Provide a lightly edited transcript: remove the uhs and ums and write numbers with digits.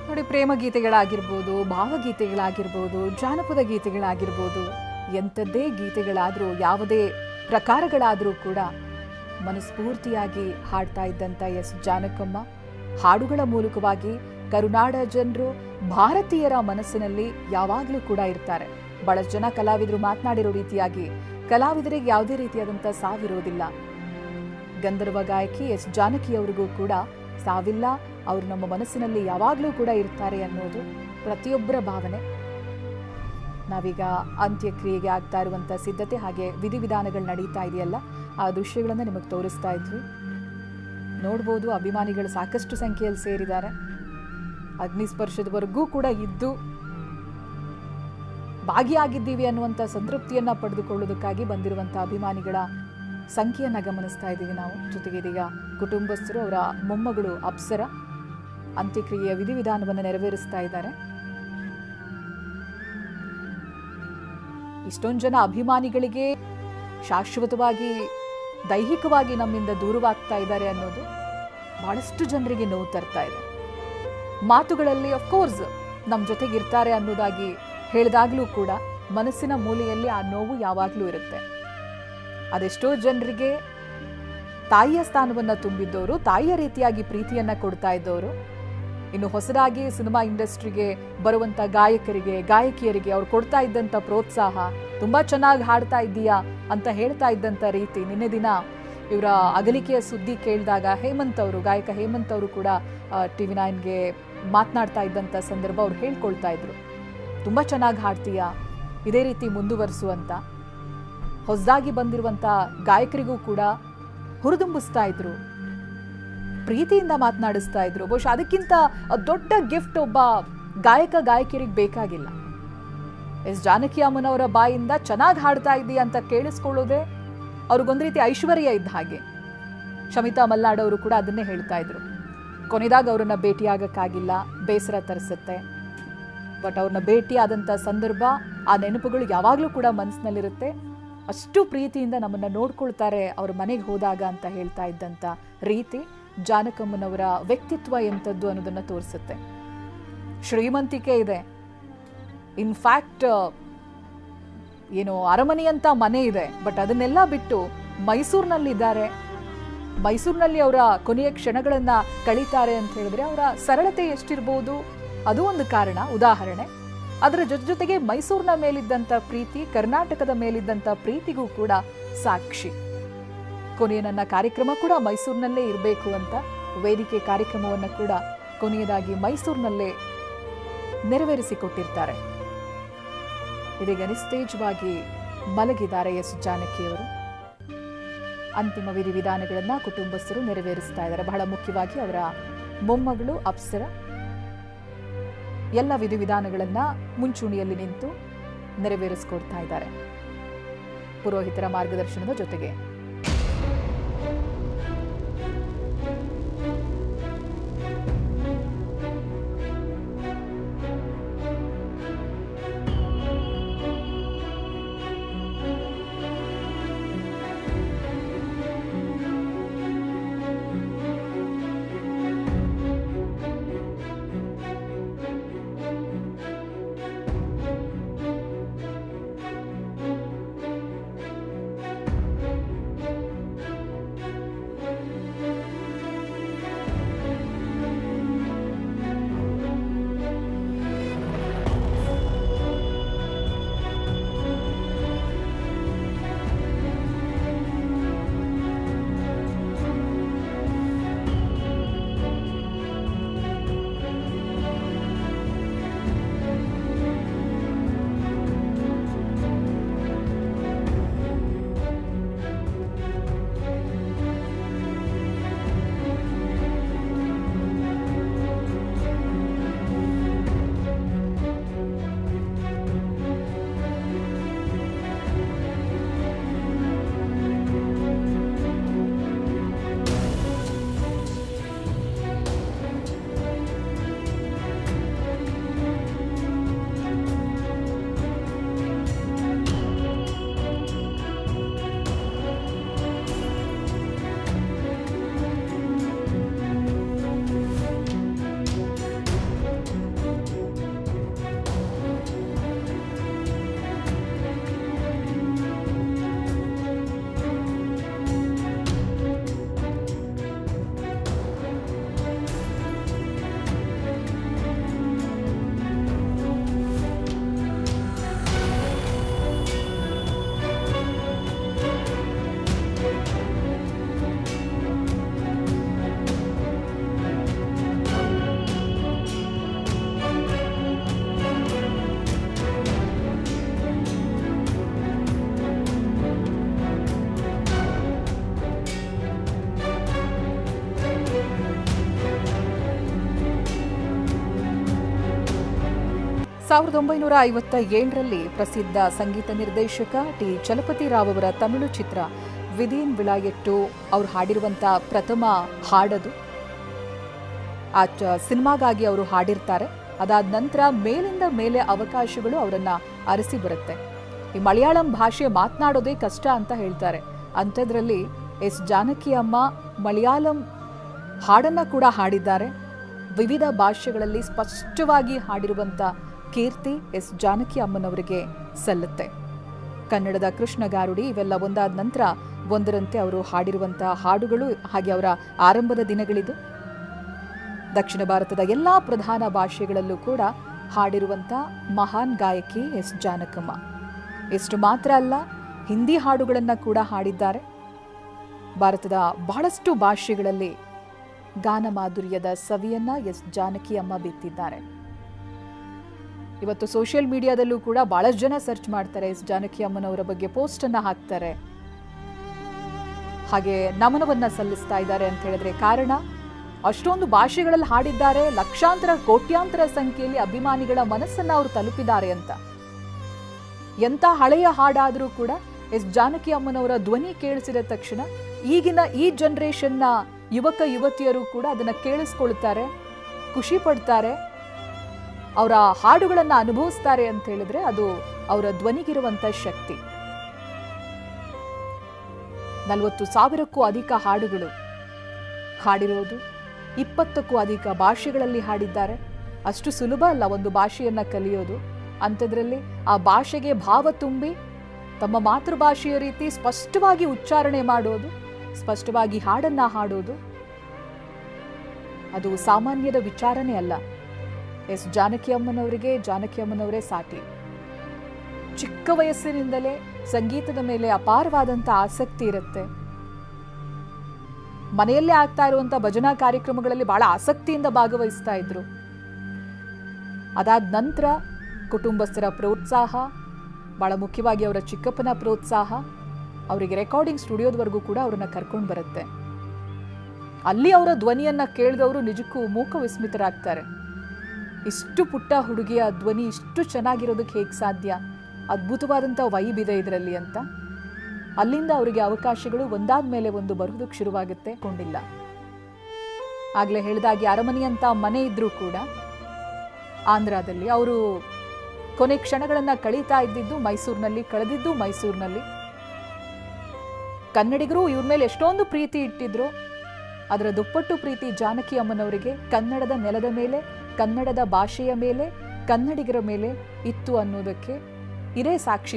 ನೋಡಿ, ಪ್ರೇಮ ಗೀತೆಗಳಾಗಿರ್ಬೋದು, ಭಾವಗೀತೆಗಳಾಗಿರ್ಬೋದು, ಜಾನಪದ ಗೀತೆಗಳಾಗಿರ್ಬೋದು, ಎಂಥದ್ದೇ ಗೀತೆಗಳಾದರೂ, ಯಾವುದೇ ಪ್ರಕಾರಗಳಾದರೂ ಕೂಡ ಮನಸ್ಫೂರ್ತಿಯಾಗಿ ಹಾಡ್ತಾ ಇದ್ದಂಥ ಎಸ್ ಜಾನಕಮ್ಮ ಹಾಡುಗಳ ಮೂಲಕವಾಗಿ ಕರುನಾಡ ಜನರು, ಭಾರತೀಯರ ಮನಸ್ಸಿನಲ್ಲಿ ಯಾವಾಗಲೂ ಕೂಡ ಇರ್ತಾರೆ. ಬಹಳಷ್ಟು ಜನ ಕಲಾವಿದರು ಮಾತನಾಡಿರೋ ರೀತಿಯಾಗಿ ಕಲಾವಿದರಿಗೆ ಯಾವುದೇ ರೀತಿಯಾದಂಥ ಸಾವಿರೋದಿಲ್ಲ. ಗಂಧರ್ವ ಗಾಯಕಿ ಎಸ್ ಜಾನಕಿಯವರಿಗೂ ಕೂಡ ಸಾವಿಲ್ಲ, ಅವರು ನಮ್ಮ ಮನಸ್ಸಿನಲ್ಲಿ ಯಾವಾಗಲೂ ಕೂಡ ಇರ್ತಾರೆ ಅನ್ನೋದು ಪ್ರತಿಯೊಬ್ಬರ ಭಾವನೆ. ನಾವೀಗ ಅಂತ್ಯಕ್ರಿಯೆಗೆ ಆಗ್ತಾ ಇರುವಂಥ ಸಿದ್ಧತೆ ಹಾಗೆ ವಿಧಿವಿಧಾನಗಳು ನಡೀತಾ ಇದೆಯಲ್ಲ, ಆ ದೃಶ್ಯಗಳನ್ನು ನಿಮಗೆ ತೋರಿಸ್ತಾ ಇದ್ವಿ. ನೋಡ್ಬೋದು, ಅಭಿಮಾನಿಗಳು ಸಾಕಷ್ಟು ಸಂಖ್ಯೆಯಲ್ಲಿ ಸೇರಿದ್ದಾರೆ. ಅಗ್ನಿಸ್ಪರ್ಶದವರೆಗೂ ಕೂಡ ಇದ್ದು ಭಾಗಿಯಾಗಿದ್ದೀವಿ ಅನ್ನುವಂಥ ಸಂತೃಪ್ತಿಯನ್ನ ಪಡೆದುಕೊಳ್ಳೋದಕ್ಕಾಗಿ ಬಂದಿರುವಂಥ ಅಭಿಮಾನಿಗಳ ಸಂಖ್ಯೆಯನ್ನ ಗಮನಿಸ್ತಾ ಇದ್ದೀವಿ ನಾವು. ಜೊತೆಗೆ ಇದೀಗ ಕುಟುಂಬಸ್ಥರು, ಅವರ ಮೊಮ್ಮಗಳು ಅಪ್ಸರ ಅಂತ್ಯಕ್ರಿಯೆಯ ವಿಧಿವಿಧಾನವನ್ನು ನೆರವೇರಿಸ್ತಾ ಇದ್ದಾರೆ. ಇಷ್ಟೊಂದು ಜನ ಅಭಿಮಾನಿಗಳಿಗೆ ಶಾಶ್ವತವಾಗಿ ದೈಹಿಕವಾಗಿ ನಮ್ಮಿಂದ ದೂರವಾಗ್ತಾ ಇದ್ದಾರೆ ಅನ್ನೋದು ಬಹಳಷ್ಟು ಜನರಿಗೆ ನೋವು ತರ್ತಾ ಇದೆ. ಮಾತುಗಳಲ್ಲಿ ಅಫ್ಕೋರ್ಸ್ ನಮ್ಮ ಜೊತೆಗೆ ಇರ್ತಾರೆ ಅನ್ನೋದಾಗಿ ಹೇಳಿದಾಗಲೂ ಕೂಡ ಮನಸ್ಸಿನ ಮೂಲೆಯಲ್ಲಿ ಆ ನೋವು ಯಾವಾಗಲೂ ಇರುತ್ತೆ. ಅದೆಷ್ಟೋ ಜನರಿಗೆ ತಾಯಿಯ ಸ್ಥಾನವನ್ನು ತುಂಬಿದ್ದವರು, ತಾಯಿಯ ರೀತಿಯಾಗಿ ಪ್ರೀತಿಯನ್ನ ಕೊಡ್ತಾ ಇದ್ದವರು, ಇನ್ನು ಹೊಸದಾಗಿ ಸಿನಿಮಾ ಇಂಡಸ್ಟ್ರಿಗೆ ಬರುವಂಥ ಗಾಯಕರಿಗೆ, ಗಾಯಕಿಯರಿಗೆ ಅವ್ರು ಕೊಡ್ತಾ ಇದ್ದಂಥ ಪ್ರೋತ್ಸಾಹ, ತುಂಬ ಚೆನ್ನಾಗಿ ಹಾಡ್ತಾ ಇದ್ದೀಯಾ ಅಂತ ಹೇಳ್ತಾ ಇದ್ದಂಥ ರೀತಿ. ನಿನ್ನೆ ದಿನ ಇವರ ಅಗಲಿಕೆಯ ಸುದ್ದಿ ಕೇಳಿದಾಗ ಹೇಮಂತ್ ಅವರು, ಗಾಯಕ ಹೇಮಂತ್ ಅವರು ಕೂಡ TV9ಗೆ ಮಾತನಾಡ್ತಾ ಇದ್ದಂಥ ಸಂದರ್ಭ ಅವ್ರು ಹೇಳ್ಕೊಳ್ತಾ ಇದ್ರು, ತುಂಬ ಚೆನ್ನಾಗಿ ಹಾಡ್ತೀಯಾ, ಇದೇ ರೀತಿ ಮುಂದುವರಿಸು ಅಂತ. ಹೊಸದಾಗಿ ಬಂದಿರುವಂಥ ಗಾಯಕರಿಗೂ ಕೂಡ ಹುರಿದುಂಬಿಸ್ತಾ ಇದ್ರು, ಪ್ರೀತಿಯಿಂದ ಮಾತನಾಡಿಸ್ತಾ ಇದ್ರು. ಬಹುಶಃ ಅದಕ್ಕಿಂತ ದೊಡ್ಡ ಗಿಫ್ಟ್ ಒಬ್ಬ ಗಾಯಕ ಗಾಯಕಿಯರಿಗೆ ಬೇಕಾಗಿಲ್ಲ. ಎಸ್ ಜಾನಕಿ ಅಮ್ಮನವರ ಬಾಯಿಂದ ಚೆನ್ನಾಗಿ ಹಾಡ್ತಾ ಇದ್ದೀಯ ಅಂತ ಕೇಳಿಸ್ಕೊಳ್ಳೋದೇ ಅವ್ರಿಗೊಂದು ರೀತಿ ಐಶ್ವರ್ಯ ಇದ್ದ ಹಾಗೆ. ಶಮಿತಾ ಮಲ್ನಾಡ್ ಅವರು ಕೂಡ ಅದನ್ನೇ ಹೇಳ್ತಾ ಇದ್ರು. ಕೊನೆದಾಗ ಅವ್ರನ್ನ ಭೇಟಿಯಾಗಕ್ಕಾಗಿಲ್ಲ, ಬೇಸರ ತರಿಸುತ್ತೆ. ಬಟ್ ಅವ್ರನ್ನ ಭೇಟಿ ಆದಂಥ ಸಂದರ್ಭ, ಆ ನೆನಪುಗಳು ಯಾವಾಗಲೂ ಕೂಡ ಮನಸ್ಸಿನಲ್ಲಿರುತ್ತೆ. ಅಷ್ಟು ಪ್ರೀತಿಯಿಂದ ನಮ್ಮನ್ನು ನೋಡ್ಕೊಳ್ತಾರೆ ಅವ್ರ ಮನೆಗೆ ಹೋದಾಗ ಅಂತ ಹೇಳ್ತಾ ಇದ್ದಂಥ ರೀತಿ ಜಾನಕಮ್ಮನವರ ವ್ಯಕ್ತಿತ್ವ ಎಂಥದ್ದು ಅನ್ನೋದನ್ನು ತೋರಿಸುತ್ತೆ. ಶ್ರೀಮಂತಿಕೆ ಇದೆ, ಇನ್ಫ್ಯಾಕ್ಟ್ ಏನು ಅರಮನೆಯಂಥ ಮನೆ ಇದೆ, ಬಟ್ ಅದನ್ನೆಲ್ಲ ಬಿಟ್ಟು ಮೈಸೂರಿನಲ್ಲಿದ್ದಾರೆ. ಮೈಸೂರಿನಲ್ಲಿ ಅವರ ಕೊನೆಯ ಕ್ಷಣಗಳನ್ನು ಕಳೀತಾರೆ ಅಂತ ಹೇಳಿದ್ರೆ ಅವರ ಸರಳತೆ ಎಷ್ಟಿರ್ಬೋದು ಅದು ಒಂದು ಕಾರಣ, ಉದಾಹರಣೆ. ಅದರ ಜೊತೆಗೆ ಮೈಸೂರಿನ ಮೇಲಿದ್ದಂಥ ಪ್ರೀತಿ, ಕರ್ನಾಟಕದ ಮೇಲಿದ್ದಂಥ ಪ್ರೀತಿಗೂ ಕೂಡ ಸಾಕ್ಷಿ. ಕೊನೆಯ ನನ್ನ ಕಾರ್ಯಕ್ರಮ ಕೂಡ ಮೈಸೂರಿನಲ್ಲೇ ಇರಬೇಕು ಅಂತ ವೇದಿಕೆ ಕಾರ್ಯಕ್ರಮವನ್ನು ಕೂಡ ಕೊನೆಯದಾಗಿ ಮೈಸೂರಿನಲ್ಲೇ ನೆರವೇರಿಸಿಕೊಟ್ಟಿರ್ತಾರೆ. ಇದೀಗ ನಿಸ್ತೇಜವಾಗಿ ಮಲಗಿದ್ದಾರೆ ಎಸ್ ಜಾನಕಿಯವರು. ಅಂತಿಮ ವಿಧಿವಿಧಾನಗಳನ್ನು ಕುಟುಂಬಸ್ಥರು ನೆರವೇರಿಸ್ತಾ ಇದ್ದಾರೆ. ಬಹಳ ಮುಖ್ಯವಾಗಿ ಅವರ ಮೊಮ್ಮಗಳು ಅಪ್ಸರ ಎಲ್ಲ ವಿಧಿವಿಧಾನಗಳನ್ನು ಮುಂಚೂಣಿಯಲ್ಲಿ ನಿಂತು ನೆರವೇರಿಸಿಕೊಡ್ತಾ ಇದ್ದಾರೆ ಪುರೋಹಿತರ ಮಾರ್ಗದರ್ಶನದ ಜೊತೆಗೆ. 1957ರಲ್ಲಿ ಪ್ರಸಿದ್ಧ ಸಂಗೀತ ನಿರ್ದೇಶಕ ಟಿ ಚಲಪತಿ ರಾವ್ ಅವರ ತಮಿಳು ಚಿತ್ರ ವಿಧಿயின் ವಿಳಾಯಟ್ಟು ಅವರು ಹಾಡಿರುವಂಥ ಪ್ರಥಮ ಹಾಡದು. ಆ ಸಿನಿಮಾಗಾಗಿ ಅವರು ಹಾಡಿರ್ತಾರೆ. ಅದಾದ ನಂತರ ಮೇಲಿಂದ ಮೇಲೆ ಅವಕಾಶಗಳು ಅವರನ್ನ ಅರಸಿ ಬರುತ್ತೆ. ಈ ಮಲಯಾಳಂ ಭಾಷೆ ಮಾತನಾಡೋದೇ ಕಷ್ಟ ಅಂತ ಹೇಳ್ತಾರೆ. ಅಂಥದ್ರಲ್ಲಿ ಎಸ್ ಜಾನಕಿ ಅಮ್ಮ ಮಲಯಾಳಂ ಹಾಡನ್ನ ಕೂಡ ಹಾಡಿದ್ದಾರೆ. ವಿವಿಧ ಭಾಷೆಗಳಲ್ಲಿ ಸ್ಪಷ್ಟವಾಗಿ ಹಾಡಿರುವಂಥ ಕೀರ್ತಿ ಎಸ್ ಜಾನಕಿ ಅಮ್ಮನವರಿಗೆ ಸಲ್ಲುತ್ತೆ. ಕನ್ನಡದ ಕೃಷ್ಣ ಗಾರುಡಿ ಇವೆಲ್ಲ ಒಂದಾದ ನಂತರ ಒಂದರಂತೆ ಅವರು ಹಾಡಿರುವಂಥ ಹಾಡುಗಳು, ಹಾಗೆ ಅವರ ಆರಂಭದ ದಿನಗಳಿದು. ದಕ್ಷಿಣ ಭಾರತದ ಎಲ್ಲ ಪ್ರಧಾನ ಭಾಷೆಗಳಲ್ಲೂ ಕೂಡ ಹಾಡಿರುವಂಥ ಮಹಾನ್ ಗಾಯಕಿ ಎಸ್ ಜಾನಕಮ್ಮ. ಇಷ್ಟು ಮಾತ್ರ ಅಲ್ಲ, ಹಿಂದಿ ಹಾಡುಗಳನ್ನು ಕೂಡ ಹಾಡಿದ್ದಾರೆ. ಭಾರತದ ಬಹಳಷ್ಟು ಭಾಷೆಗಳಲ್ಲಿ ಗಾನ ಮಾಧುರ್ಯದ ಸವಿಯನ್ನ ಎಸ್ ಜಾನಕಿ ಅಮ್ಮ ಬಿತ್ತಿದ್ದಾರೆ. ಇವತ್ತು ಸೋಷಿಯಲ್ ಮೀಡಿಯಾದಲ್ಲೂ ಕೂಡ ಬಹಳಷ್ಟು ಜನ ಸರ್ಚ್ ಮಾಡ್ತಾರೆ, ಎಸ್ ಜಾನಕಿ ಅಮ್ಮನವರ ಬಗ್ಗೆ ಪೋಸ್ಟ್ ಅನ್ನ ಹಾಕ್ತಾರೆ, ಹಾಗೆ ನಮನವನ್ನ ಸಲ್ಲಿಸ್ತಾ ಇದ್ದಾರೆ ಅಂತ ಹೇಳಿದ್ರೆ ಕಾರಣ ಅಷ್ಟೊಂದು ಭಾಷೆಗಳಲ್ಲಿ ಹಾಡಿದ್ದಾರೆ. ಲಕ್ಷಾಂತರ ಕೋಟ್ಯಾಂತರ ಸಂಖ್ಯೆಯಲ್ಲಿ ಅಭಿಮಾನಿಗಳ ಮನಸ್ಸನ್ನ ಅವರು ತಲುಪಿದ್ದಾರೆ ಅಂತ. ಎಂಥ ಹಳೆಯ ಹಾಡಾದರೂ ಕೂಡ ಎಸ್ ಜಾನಕಿ ಅಮ್ಮನವರ ಧ್ವನಿ ಕೇಳಿಸಿದ ತಕ್ಷಣ ಈಗಿನ ಈ ಜನರೇಷನ್ನ ಯುವಕ ಯುವತಿಯರು ಕೂಡ ಅದನ್ನ ಕೇಳಿಸ್ಕೊಳ್ತಾರೆ, ಖುಷಿ ಪಡ್ತಾರೆ, ಅವರ ಹಾಡುಗಳನ್ನ ಅನುಭವಿಸ್ತಾರೆ ಅಂತ ಹೇಳಿದ್ರೆ ಅದು ಅವರ ಧ್ವನಿಗಿರುವಂತ ಶಕ್ತಿ. 40,000ಕ್ಕೂ ಅಧಿಕ ಹಾಡುಗಳು ಹಾಡಿರೋದು, 20ಕ್ಕೂ ಅಧಿಕ ಭಾಷೆಗಳಲ್ಲಿ ಹಾಡಿದ್ದಾರೆ. ಅಷ್ಟು ಸುಲಭ ಅಲ್ಲ ಒಂದು ಭಾಷೆಯನ್ನ ಕಲಿಯೋದು. ಅಂಥದ್ರಲ್ಲಿ ಆ ಭಾಷೆಗೆ ಭಾವ ತುಂಬಿ ತಮ್ಮ ಮಾತೃಭಾಷೆಯ ರೀತಿ ಸ್ಪಷ್ಟವಾಗಿ ಉಚ್ಚಾರಣೆ ಮಾಡೋದು, ಸ್ಪಷ್ಟವಾಗಿ ಹಾಡನ್ನ ಹಾಡೋದು ಅದು ಸಾಮಾನ್ಯದ ವಿಚಾರನೇ ಅಲ್ಲ. ಎಸ್ ಜಾನಕಿ ಅಮ್ಮನವರಿಗೆ ಜಾನಕಿ ಅಮ್ಮನವರೇ ಸಾಟಿ. ಚಿಕ್ಕ ವಯಸ್ಸಿನಿಂದಲೇ ಸಂಗೀತದ ಮೇಲೆ ಅಪಾರವಾದಂಥ ಆಸಕ್ತಿ ಇರುತ್ತೆ. ಮನೆಯಲ್ಲೇ ಆಗ್ತಾ ಇರುವಂಥ ಭಜನಾ ಕಾರ್ಯಕ್ರಮಗಳಲ್ಲಿ ಬಹಳ ಆಸಕ್ತಿಯಿಂದ ಭಾಗವಹಿಸ್ತಾ ಇದ್ರು. ಅದಾದ ನಂತರ ಕುಟುಂಬಸ್ಥರ ಪ್ರೋತ್ಸಾಹ, ಬಹಳ ಮುಖ್ಯವಾಗಿ ಅವರ ಚಿಕ್ಕಪ್ಪನ ಪ್ರೋತ್ಸಾಹ ಅವರಿಗೆ ರೆಕಾರ್ಡಿಂಗ್ ಸ್ಟುಡಿಯೋದವರೆಗೂ ಕೂಡ ಅವರನ್ನ ಕರ್ಕೊಂಡು ಬರುತ್ತೆ. ಅಲ್ಲಿ ಅವರ ಧ್ವನಿಯನ್ನ ಕೇಳಿದವರು ನಿಜಕ್ಕೂ ಮೂಕ ವಿಸ್ಮಿತರಾಗ್ತಾರೆ. ಇಷ್ಟು ಪುಟ್ಟ ಹುಡುಗಿಯ ಧ್ವನಿ ಇಷ್ಟು ಚೆನ್ನಾಗಿರೋದಕ್ಕೆ ಹೇಗೆ ಸಾಧ್ಯ, ಅದ್ಭುತವಾದಂಥ ವೈಬ್ ಇದೆ ಇದರಲ್ಲಿ ಅಂತ. ಅಲ್ಲಿಂದ ಅವರಿಗೆ ಅವಕಾಶಗಳು ಒಂದಾದ ಮೇಲೆ ಒಂದು ಬರೋದಕ್ಕೆ ಶುರುವಾಗುತ್ತೆ. ಕೊಂಡಿಲ್ಲ ಆಗ್ಲೇ ಹೇಳಿದಾಗೆ ಅರಮನೆಯಂತ ಮನೆ ಇದ್ರೂ ಕೂಡ ಆಂಧ್ರದಲ್ಲಿ ಅವರು ಕೊನೆ ಕ್ಷಣಗಳನ್ನ ಕಳೀತಾ ಇದ್ದಿದ್ದು ಮೈಸೂರಿನಲ್ಲಿ, ಕಳೆದಿದ್ದು ಮೈಸೂರಿನಲ್ಲಿ. ಕನ್ನಡಿಗರು ಇವ್ರ ಮೇಲೆ ಎಷ್ಟೊಂದು ಪ್ರೀತಿ ಇಟ್ಟಿದ್ರು, ಅದರ ದುಪ್ಪಟ್ಟು ಪ್ರೀತಿ ಜಾನಕಿ ಅಮ್ಮನವರಿಗೆ ಕನ್ನಡದ ನೆಲದ ಮೇಲೆ, ಕನ್ನಡದ ಭಾಷೆಯ ಮೇಲೆ, ಕನ್ನಡಿಗರ ಮೇಲೆ ಇತ್ತು ಅನ್ನೋದಕ್ಕೆ ಇದೇ ಸಾಕ್ಷಿ.